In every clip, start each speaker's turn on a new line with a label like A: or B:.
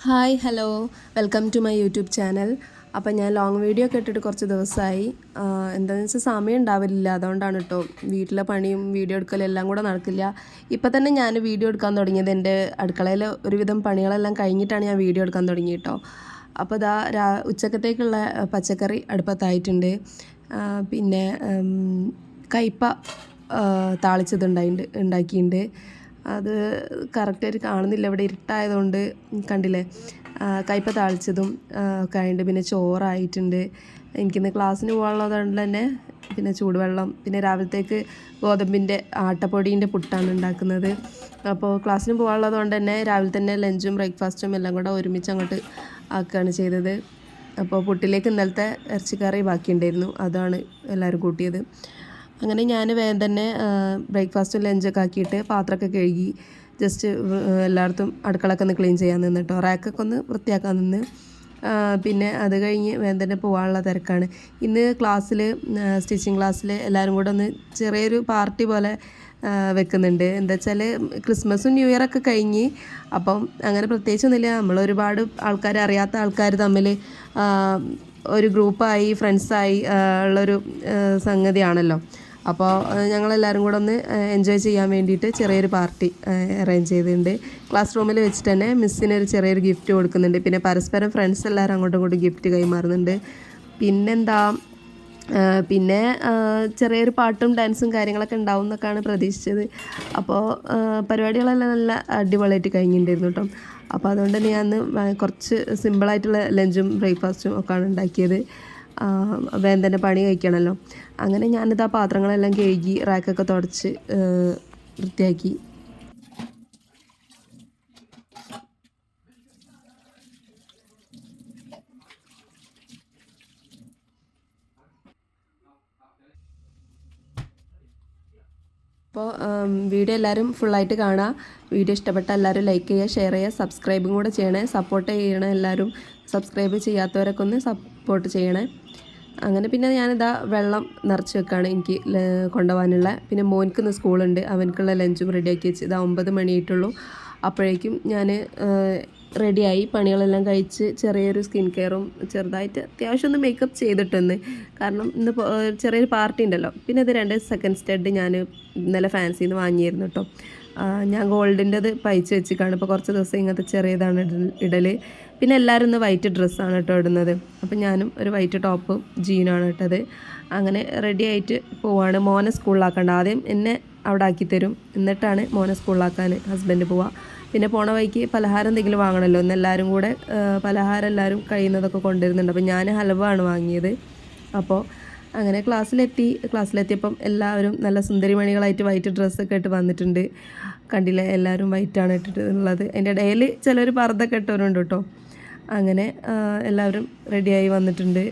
A: Hi hello welcome to my YouTube channel. അപ്പോൾ ഞാൻ long video ഒക്കെ ഇട്ടിട്ട് കുറച്ച് ദിവസമായി. എന്താണെന്ന് വെച്ചാൽ സമയം ഉണ്ടാവില്ല, അതുകൊണ്ടാണ് കേട്ടോ. വീട്ടിലെ പണിയും വീഡിയോ എടുക്കലും എല്ലാം കൂടെ നടക്കില്ല. ഇപ്പം തന്നെ ഞാൻ വീഡിയോ എടുക്കാൻ തുടങ്ങിയത് എൻ്റെ അടുക്കളയിൽ ഒരുവിധം പണികളെല്ലാം കഴിഞ്ഞിട്ടാണ് ഞാൻ വീഡിയോ എടുക്കാൻ തുടങ്ങി കേട്ടോ. അപ്പോൾ ഇതാ ഉച്ചക്കത്തേക്കുള്ള പച്ചക്കറി അടുപ്പത്തായിട്ടുണ്ട്. പിന്നെ കയ്പ്പ ഉണ്ടാക്കിയിട്ടുണ്ട്. അത് കറക്റ്റായിട്ട് കാണുന്നില്ല, ഇവിടെ ഇരുട്ടായതുകൊണ്ട് കണ്ടില്ലേ. കയ്പ്പ താളിച്ചതും ഒക്കെ ആയിട്ടുണ്ട്. പിന്നെ ചോറായിട്ടുണ്ട്. എനിക്കിന്ന് ക്ലാസ്സിന് പോകാനുള്ളതുകൊണ്ട് തന്നെ പിന്നെ ചൂടുവെള്ളം, പിന്നെ രാവിലത്തേക്ക് ഗോതമ്പിൻ്റെ ആട്ടപ്പൊടീൻ്റെ പുട്ടാണ് ഉണ്ടാക്കുന്നത്. അപ്പോൾ ക്ലാസ്സിന് പോകാനുള്ളത് കൊണ്ട് തന്നെ രാവിലെ തന്നെ ലഞ്ചും ബ്രേക്ക്ഫാസ്റ്റും എല്ലാം കൂടെ ഒരുമിച്ച് അങ്ങോട്ട് ആക്കുകയാണ് ചെയ്തത്. അപ്പോൾ പുട്ടിലേക്ക് ഇന്നലത്തെ ഇറച്ചിക്കറി ബാക്കിയുണ്ടായിരുന്നു, അതാണ് എല്ലാവരും കൂട്ടിയത്. അങ്ങനെ ഞാൻ വേഗം തന്നെ ബ്രേക്ക്ഫാസ്റ്റും ലഞ്ചൊക്കെ ആക്കിയിട്ട് പാത്രമൊക്കെ കഴുകി ജസ്റ്റ് എല്ലായിടത്തും അടുക്കളയൊക്കെ ഒന്ന് ക്ലീൻ ചെയ്യാൻ നിന്ന് കേട്ടോ. റാക്കൊക്കെ ഒന്ന് വൃത്തിയാക്കാൻ നിന്ന്. പിന്നെ അത് കഴിഞ്ഞ് വേഗം തന്നെ പോകാനുള്ള തിരക്കാണ്. ഇന്ന് ക്ലാസ്സിൽ സ്റ്റിച്ചിങ് ക്ലാസ്സിൽ എല്ലാവരും കൂടെ ഒന്ന് ചെറിയൊരു പാർട്ടി പോലെ വെക്കുന്നുണ്ട്. എന്താ വെച്ചാൽ ക്രിസ്മസും ന്യൂ ഇയറൊക്കെ കഴിഞ്ഞ്, അപ്പം അങ്ങനെ പ്രത്യേകിച്ചൊന്നുമില്ല. നമ്മളൊരുപാട് ആൾക്കാർ, അറിയാത്ത ആൾക്കാർ തമ്മിൽ ഒരു ഗ്രൂപ്പായി ഫ്രണ്ട്സായി ഉള്ളൊരു സംഗതിയാണല്ലോ. അപ്പോൾ ഞങ്ങളെല്ലാവരും കൂടെ ഒന്ന് എൻജോയ് ചെയ്യാൻ വേണ്ടിയിട്ട് ചെറിയൊരു പാർട്ടി അറേഞ്ച് ചെയ്തിട്ടുണ്ട്. ക്ലാസ് റൂമിൽ വെച്ചിട്ട് തന്നെ മിസ്സിനൊരു ചെറിയൊരു ഗിഫ്റ്റ് കൊടുക്കുന്നുണ്ട്. പിന്നെ പരസ്പരം ഫ്രണ്ട്സ് എല്ലാവരും അങ്ങോട്ടും ഇങ്ങോട്ടും ഗിഫ്റ്റ് കൈമാറുന്നുണ്ട്. പിന്നെന്താ, പിന്നെ ചെറിയൊരു പാട്ടും ഡാൻസും കാര്യങ്ങളൊക്കെ ഉണ്ടാവും എന്നൊക്കെയാണ് പ്രതീക്ഷിച്ചത്. അപ്പോൾ പരിപാടികളെല്ലാം നല്ല അടിപൊളിയായിട്ട് കഴിഞ്ഞിട്ടുണ്ടായിരുന്നു കേട്ടോ. അപ്പോൾ അതുകൊണ്ട് തന്നെ ഞാൻ കുറച്ച് സിമ്പിളായിട്ടുള്ള ലഞ്ചും ബ്രേക്ക്ഫാസ്റ്റും ഒക്കെയാണ് ഉണ്ടാക്കിയത്. വേഗം തന്നെ പണി കഴിക്കണമല്ലോ. അങ്ങനെ ഞാനിതാ പാത്രങ്ങളെല്ലാം കഴുകി റാക്കൊക്കെ തുടച്ച് വൃത്തിയാക്കി. അപ്പോൾ വീഡിയോ എല്ലാവരും ഫുള്ളായിട്ട് കാണുക. വീഡിയോ ഇഷ്ടപ്പെട്ട എല്ലാവരും ലൈക്ക് ചെയ്യുക, ഷെയർ ചെയ്യുക, സബ്സ്ക്രൈബും കൂടെ ചെയ്യണേ. സപ്പോർട്ട് ചെയ്യണേ എല്ലാവരും. സബ്സ്ക്രൈബ് ചെയ്യാത്തവരൊക്കെ ഒന്ന് സപ്പോർട്ട് ചെയ്യണേ. അങ്ങനെ പിന്നെ ഞാനിതാ വെള്ളം നിറച്ച് വെക്കുകയാണ് എനിക്ക് കൊണ്ടുപോകാനുള്ള. പിന്നെ മോനിക്കിന്ന് സ്കൂളുണ്ട്, അവനക്കുള്ള ലഞ്ചും റെഡിയാക്കി വെച്ച്. ഇതാ 9 മണിയായിട്ടുള്ളൂ. അപ്പോഴേക്കും ഞാൻ റെഡിയായി പണികളെല്ലാം കഴിച്ച് ചെറിയൊരു സ്കിൻ കെയറും ചെറുതായിട്ട് അത്യാവശ്യം ഒന്ന് മേക്കപ്പ് ചെയ്തിട്ടൊന്ന്. കാരണം ഇന്ന് ചെറിയൊരു പാർട്ടി ഉണ്ടല്ലോ. പിന്നെ ഇത് 2 സെക്കൻഡ് സ്റ്റഡ് ഞാൻ ഇന്നലെ ഫാൻസിയിൽ നിന്ന് വാങ്ങിയിരുന്നു കേട്ടോ. ഞാൻ ഗോൾഡിൻ്റെത് പൈച്ച് വെച്ചിട്ടാണ്. ഇപ്പോൾ കുറച്ച് ദിവസം ഇങ്ങനത്തെ ചെറിയതാണ് ഇടൽ. പിന്നെ എല്ലാവരും ഇന്ന് വൈറ്റ് ഡ്രസ്സാണ് കേട്ടോ ഇടുന്നത്. അപ്പം ഞാനും ഒരു വൈറ്റ് ടോപ്പും ജീനാണ് ഇട്ടത്. അങ്ങനെ റെഡി ആയിട്ട് പോവാണ്. മോനെ സ്കൂളിലാക്കണ്ട, ആദ്യം എന്നെ അവിടെ ആക്കി തരും, എന്നിട്ടാണ് മോനെ സ്കൂളിലാക്കാൻ ഹസ്ബൻഡ് പോവുക. പിന്നെ പോണ വഴിക്ക് പലഹാരം എന്തെങ്കിലും വാങ്ങണമല്ലോ. ഇന്ന് എല്ലാവരും കൂടെ പലഹാരം എല്ലാവരും കഴിയുന്നതൊക്കെ കൊണ്ടുവരുന്നുണ്ട്. അപ്പോൾ ഞാൻ ഹൽവ ആണ് വാങ്ങിയത്. അപ്പോൾ അങ്ങനെ ക്ലാസ്സിലെത്തിയപ്പം എല്ലാവരും നല്ല സുന്ദരിമണികളായിട്ട് വൈറ്റ് ഡ്രസ്സൊക്കെ ഇട്ട് വന്നിട്ടുണ്ട്. കണ്ടില്ലേ, എല്ലാവരും വൈറ്റാണ് ഇട്ടിട്ടുള്ളത്. അതിൻ്റെ ഇടയിൽ ചിലർ പർദ്ദൊക്കെ ഇട്ടവരുണ്ട് കേട്ടോ. അങ്ങനെ എല്ലാവരും റെഡിയായി വന്നിട്ടുണ്ട്.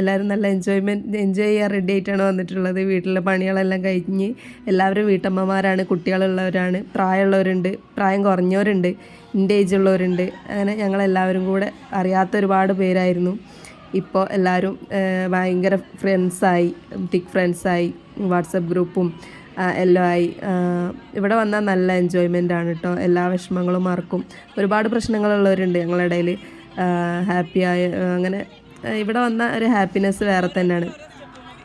A: എല്ലാവരും നല്ല എൻജോയ് ചെയ്യാൻ റെഡി ആയിട്ടാണ് വന്നിട്ടുള്ളത്. വീട്ടിലെ പണികളെല്ലാം കഴിഞ്ഞ് എല്ലാവരും വീട്ടമ്മമാരാണ്, കുട്ടികളുള്ളവരാണ്, പ്രായമുള്ളവരുണ്ട്, പ്രായം കുറഞ്ഞവരുണ്ട്, എൻ്റെ ഏജുള്ളവരുണ്ട്. അങ്ങനെ ഞങ്ങളെല്ലാവരും കൂടെ അറിയാത്ത ഒരുപാട് പേരായിരുന്നു. ഇപ്പോൾ എല്ലാവരും ഭയങ്കര ഫ്രണ്ട്സായി, തിക്ക് ഫ്രണ്ട്സായി, വാട്സപ്പ് ഗ്രൂപ്പും എല്ലാം ആയി. ഇവിടെ വന്നാൽ നല്ല എൻജോയ്മെൻ്റ് ആണ് കേട്ടോ. എല്ലാ വിഷമങ്ങളും മറക്കും. ഒരുപാട് പ്രശ്നങ്ങളുള്ളവരുണ്ട് ഞങ്ങളുടെ ഇടയിൽ. ഹാപ്പിയായ അങ്ങനെ ഇവിടെ വന്ന ഒരു ഹാപ്പിനെസ് വേറെ തന്നെയാണ്.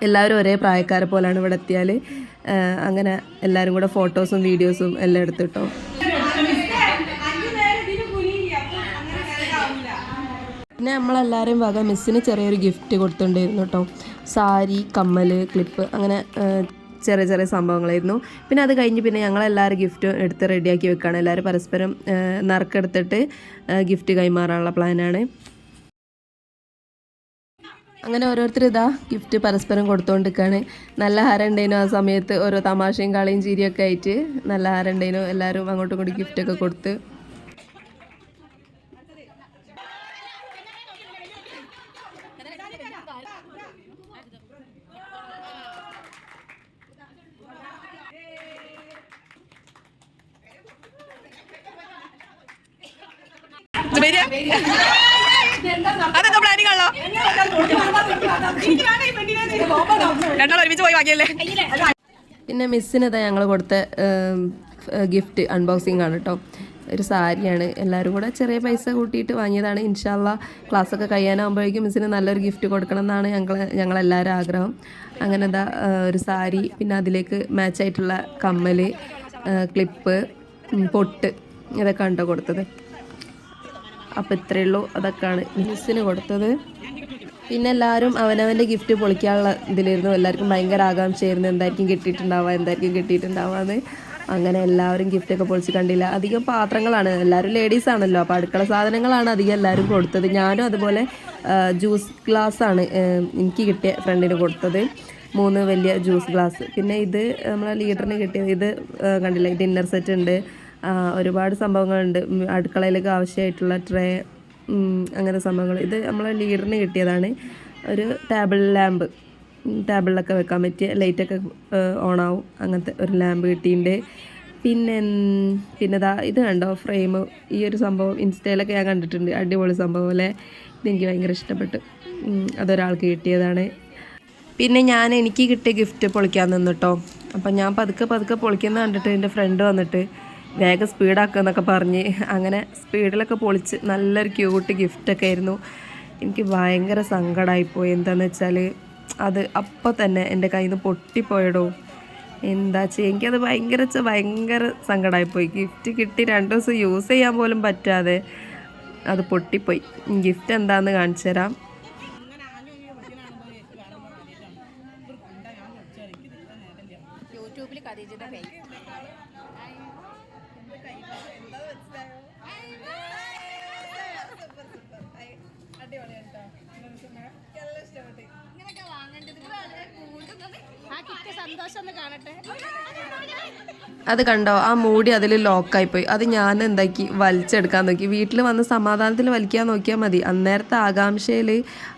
A: എല്ലാവരും ഒരേ പ്രായക്കാരെ പോലെയാണ് ഇവിടെ എത്തിയാൽ. അങ്ങനെ എല്ലാവരും കൂടെ ഫോട്ടോസും വീഡിയോസും എല്ലാം എടുത്തിട്ടോ. പിന്നെ നമ്മളെല്ലാവരും വക മിസ്സിന് ചെറിയൊരു ഗിഫ്റ്റ് കൊടുത്തിട്ടുണ്ടായിരുന്നു കേട്ടോ. സാരി, കമ്മൽ, ക്ലിപ്പ്, അങ്ങനെ ചെറിയ ചെറിയ സംഭവങ്ങളായിരുന്നു. പിന്നെ അത് കഴിഞ്ഞ് പിന്നെ ഞങ്ങളെല്ലാവരും ഗിഫ്റ്റ് എടുത്ത് റെഡിയാക്കി വെക്കുകയാണ്. എല്ലാവരും പരസ്പരം നറുക്കെടുത്തിട്ട് ഗിഫ്റ്റ് കൈമാറാനുള്ള പ്ലാനാണ്. അങ്ങനെ ഓരോരുത്തർ ഇതാ ഗിഫ്റ്റ് പരസ്പരം കൊടുത്തുകൊണ്ടിരിക്കുകയാണ്. നല്ല ഹാരം ഉണ്ടായിരുന്നു ആ സമയത്ത്. ഓരോ തമാശയും കളിയും ചിരിയൊക്കെ ആയിട്ട് നല്ല ഹാരം ഉണ്ടായിരുന്നു. എല്ലാവരും അങ്ങോട്ടും ഇങ്ങോട്ടും ഗിഫ്റ്റൊക്കെ കൊടുത്ത്.
B: അതൊക്കെ പ്ലാനിങ് ആണല്ലോ. രണ്ടാൾ ഒരുമിച്ച് പോയി വാങ്ങിയല്ലേ.
A: പിന്നെ മിസ്സിനതാ ഞങ്ങൾ കൊടുത്ത ഗിഫ്റ്റ് അൺബോക്സിങ് ആണ് കേട്ടോ. ഒരു സാരിയാണ്. എല്ലാവരും കൂടെ ചെറിയ പൈസ കൂട്ടിയിട്ട് വാങ്ങിയതാണ്. ഇൻഷാല്ല ക്ലാസ്സൊക്കെ കഴിയാനാകുമ്പോഴേക്കും മിസ്സിന് നല്ലൊരു ഗിഫ്റ്റ് കൊടുക്കണം എന്നാണ് ഞങ്ങളെല്ലാവരും ആഗ്രഹം. അങ്ങനെ എന്താ ഒരു സാരി, പിന്നെ അതിലേക്ക് മാച്ചായിട്ടുള്ള കമ്മൽ, ക്ലിപ്പ്, പൊട്ട്, ഇതൊക്കെ ഉണ്ടോ കൊടുത്തത്. അപ്പോൾ ഇത്രയേ ഉള്ളൂ. അതൊക്കെയാണ് മിസ്സിന് കൊടുത്തത്. പിന്നെ എല്ലാവരും അവനവൻ്റെ ഗിഫ്റ്റ് പൊളിക്കാനുള്ള ഇതിലായിരുന്നു. എല്ലാവർക്കും ഭയങ്കര ആകാംക്ഷയായിരുന്നു എന്തായിരിക്കും കിട്ടിയിട്ടുണ്ടാവുക. അങ്ങനെ എല്ലാവരും ഗിഫ്റ്റൊക്കെ പൊളിച്ച് കണ്ടില്ല. അധികം പാത്രങ്ങളാണ്, എല്ലാവരും ലേഡീസ് ആണല്ലോ, അപ്പോൾ അടുക്കള സാധനങ്ങളാണ് അധികം എല്ലാവരും കൊടുത്തത്. ഞാനും അതുപോലെ ജ്യൂസ് ഗ്ലാസ്സാണ് എനിക്ക് കിട്ടിയ ഫ്രണ്ടിന് കൊടുത്തത്, 3 വലിയ ജ്യൂസ് ഗ്ലാസ്. പിന്നെ ഇത് നമ്മളെ ലീഡറിന് കിട്ടിയത്, ഇത് കണ്ടില്ല, ഡിന്നർ സെറ്റ് ഉണ്ട്, ഒരുപാട് സംഭവങ്ങളുണ്ട്, അടുക്കളയിലേക്ക് ആവശ്യമായിട്ടുള്ള ട്രേ, അങ്ങനെ സംഭവങ്ങൾ. ഇത് നമ്മളെ ലീഡറിന് കിട്ടിയതാണ്. ഒരു ടേബിളിലൊക്കെ വെക്കാൻ പറ്റിയ ലൈറ്റൊക്കെ ഓണാവും, അങ്ങനത്തെ ഒരു ലാമ്പ് കിട്ടിയിട്ടുണ്ട്. പിന്നെ ഇത് കണ്ടോ ഫ്രെയിം, ഈ ഒരു സംഭവം ഇൻസ്റ്റയിലൊക്കെ ഞാൻ കണ്ടിട്ടുണ്ട്, അടിപൊളി സംഭവം അല്ലേ. ഇതെനിക്ക് ഭയങ്കര ഇഷ്ടപ്പെട്ടു. അതൊരാൾക്ക് കിട്ടിയതാണ്. പിന്നെ എനിക്ക് കിട്ടിയ ഗിഫ്റ്റ് പൊളിക്കാൻ നിന്നിട്ടോ. അപ്പം ഞാൻ പതുക്കെ പൊളിക്കുന്ന കണ്ടിട്ട് എൻ്റെ ഫ്രണ്ട് വന്നിട്ട് വേഗം സ്പീഡാക്കുക എന്നൊക്കെ പറഞ്ഞ് അങ്ങനെ സ്പീഡിലൊക്കെ പൊളിച്ച് നല്ലൊരു ക്യൂട്ട് ഗിഫ്റ്റൊക്കെ ആയിരുന്നു. എനിക്ക് ഭയങ്കര സങ്കടമായിപ്പോയി. എന്താണെന്ന് വെച്ചാൽ അത് അപ്പം തന്നെ എൻ്റെ കയ്യിൽ നിന്ന് പൊട്ടിപ്പോയടോ. എന്താ ചെയ്യുക, എനിക്കത് ഭയങ്കര സങ്കടമായിപ്പോയി. ഗിഫ്റ്റ് കിട്ടി 2 ദിവസം യൂസ് ചെയ്യാൻ പോലും പറ്റാതെ അത് പൊട്ടിപ്പോയി. ഗിഫ്റ്റ് എന്താണെന്ന് കാണിച്ചു തരാം. അത് കണ്ടോ, ആ മൂടി അതിൽ ലോക്കായിപ്പോയി. അത് ഞാൻ എന്താക്കി വലിച്ചെടുക്കാൻ നോക്കി. വീട്ടിൽ വന്ന് സമാധാനത്തിൽ വലിക്കാൻ നോക്കിയാൽ മതി. അന്നേരത്തെ ആകാംക്ഷയിൽ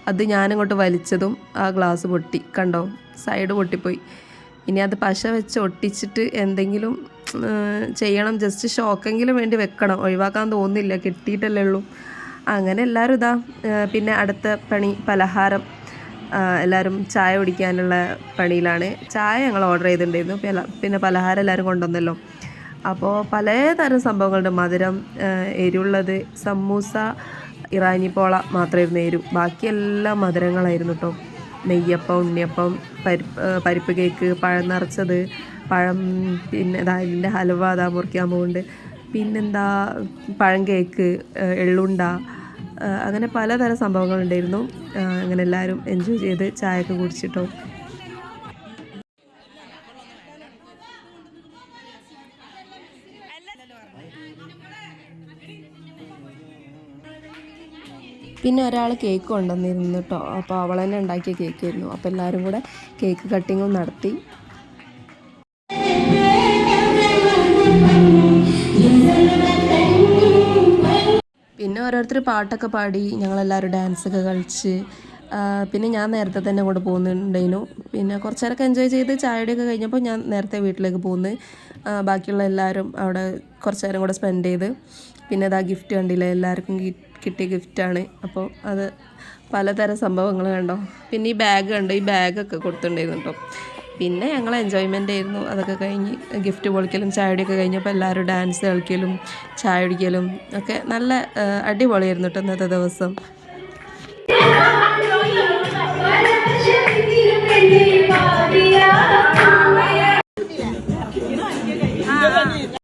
A: അത് ഞാനങ്ങോട്ട് വലിച്ചതും ആ ഗ്ലാസ് പൊട്ടി. കണ്ടോ, സൈഡ് പൊട്ടിപ്പോയി. ഇനി അത് പശ വെച്ച് ഒട്ടിച്ചിട്ട് എന്തെങ്കിലും ചെയ്യണം, ജസ്റ്റ് ഷോക്കെങ്കിലും വേണ്ടി വെക്കണം. ഒഴിവാക്കാൻ തോന്നില്ല, കിട്ടിയിട്ടല്ലേ ഉള്ളൂ. അങ്ങനെ എല്ലാവരും ഇതാ. പിന്നെ അടുത്ത പണി പലഹാരം, എല്ലാവരും ചായ കുടിക്കാനുള്ള പണിയിലാണ്. ചായ ഞങ്ങൾ ഓർഡർ ചെയ്തിട്ടുണ്ടായിരുന്നു, പിന്നെ പലഹാരം എല്ലാവരും കൊണ്ടുവന്നല്ലോ. അപ്പോൾ പലതരം സംഭവങ്ങളുണ്ട്. മധുരം, എരിവുള്ളത്, സമൂസ, ഇറാനി പോള മാത്രമായിരുന്നു എരിവ്, ബാക്കിയെല്ലാം മധുരങ്ങളായിരുന്നു കേട്ടോ. നെയ്യപ്പം, ഉണ്ണിയപ്പം, പരിപ്പ് കേക്ക്, പഴം നിറച്ചത്, പഴം, പിന്നെ ഇതിൻ്റെ ഹലുവ അതാ മുറിക്കാൻ പോകുന്നുണ്ട്, പിന്നെന്താ പഴം കേക്ക്, എള്ളുണ്ട, അങ്ങനെ പലതരം സംഭവങ്ങളുണ്ടായിരുന്നു. അങ്ങനെ എല്ലാവരും എൻജോയ് ചെയ്ത് ചായയൊക്കെ കുടിച്ചിട്ടോ. പിന്നെ ഒരാൾ കേക്ക് കൊണ്ടുവന്നിരുന്നു കേട്ടോ. അപ്പോൾ അവൾ തന്നെ ഉണ്ടാക്കിയ കേക്കായിരുന്നു. അപ്പോൾ എല്ലാവരും കൂടെ കേക്ക് കട്ടിങ്ങും നടത്തി. പിന്നെ ഓരോരുത്തർ പാട്ടൊക്കെ പാടി, ഞങ്ങളെല്ലാവരും ഡാൻസൊക്കെ കളിച്ച്. പിന്നെ ഞാൻ നേരത്തെ തന്നെ അങ്ങോട്ട് പോകുന്നുണ്ടായിരുന്നു. പിന്നെ കുറച്ച് നേരമൊക്കെ എൻജോയ് ചെയ്ത് ചായയുടെയൊക്കെ കഴിഞ്ഞപ്പോൾ ഞാൻ നേരത്തെ വീട്ടിലേക്ക് പോകുന്നു. ബാക്കിയുള്ള എല്ലാവരും അവിടെ കുറച്ച് നേരം കൂടെ സ്പെൻഡ് ചെയ്ത്. പിന്നെ അതാ ഗിഫ്റ്റ് കണ്ടില്ലേ, എല്ലാവർക്കും കിട്ടിയ ഗിഫ്റ്റാണ്. അപ്പോൾ അത് പലതരം സംഭവങ്ങൾ കണ്ടോ. പിന്നെ ഈ ബാഗ് കണ്ടോ, ഈ ബാഗൊക്കെ കൊടുത്തിട്ടുണ്ടായിരുന്നു കേട്ടോ. പിന്നെ ഞങ്ങൾ എൻജോയ്മെൻ്റ് ആയിരുന്നു. അതൊക്കെ കഴിഞ്ഞ് ഗിഫ്റ്റ് പൊളിക്കലും ചായയുടെയൊക്കെ കഴിഞ്ഞപ്പോൾ എല്ലാവരും ഡാൻസ് കളിക്കലും ചായ കുടിക്കലും ഒക്കെ നല്ല അടിപൊളിയായിരുന്നു കേട്ടോ ഇന്നത്തെ ദിവസം.